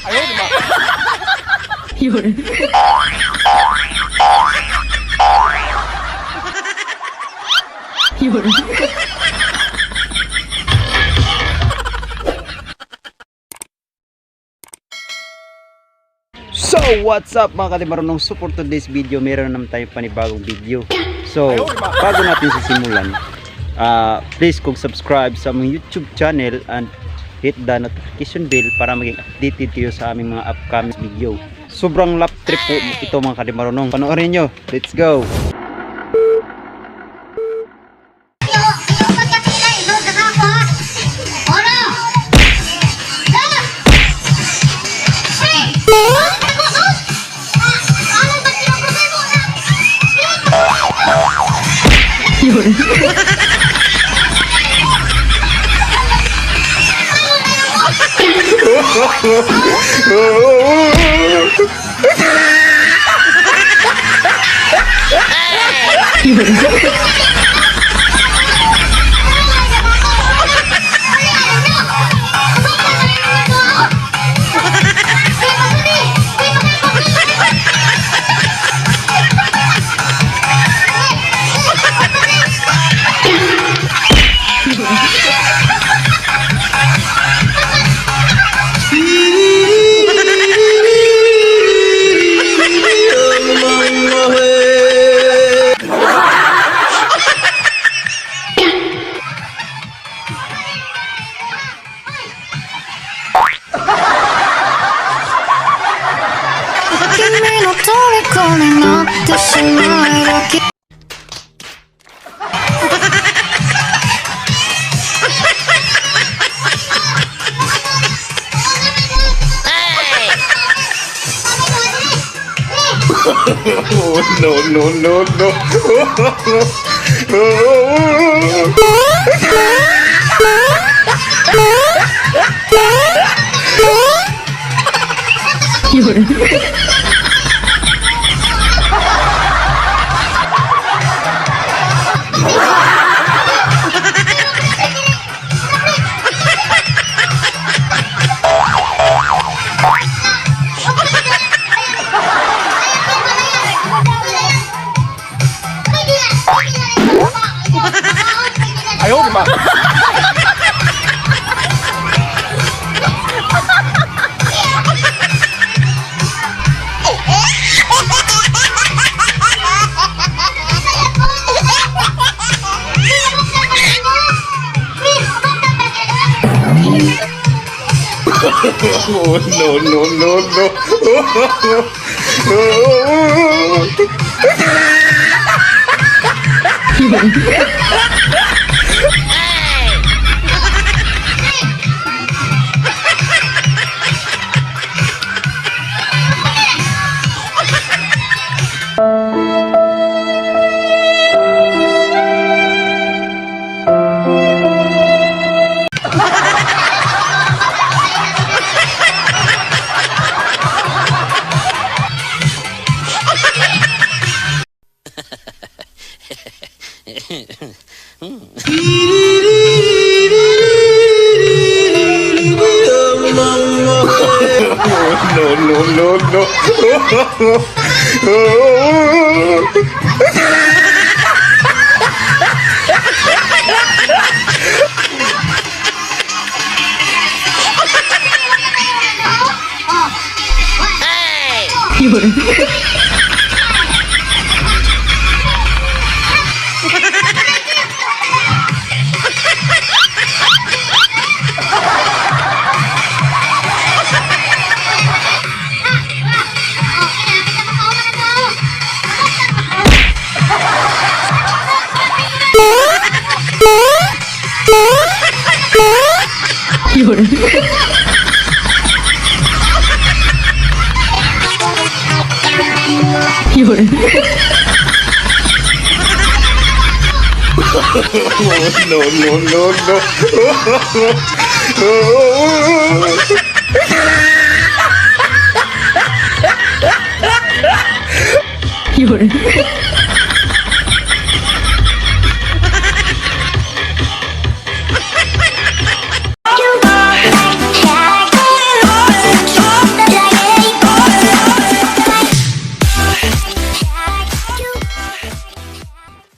Ayaw, di ba? Yun. Yun. So, what's up mga Marunong? So, for today's video, meron naman tayong panibagong video. So, bago natin sisimulan, please kung subscribe sa aming YouTube channel and hit the notification bell para maging updated kayo sa aming mga upcoming video. Subrang Laptrip po ito mga Marunong. Panoorin nyo. Let's go! Yun. Oh, no. Yun. Ayaw, di ba? Oh, no. Yun. Yun. Yun. No. Yun.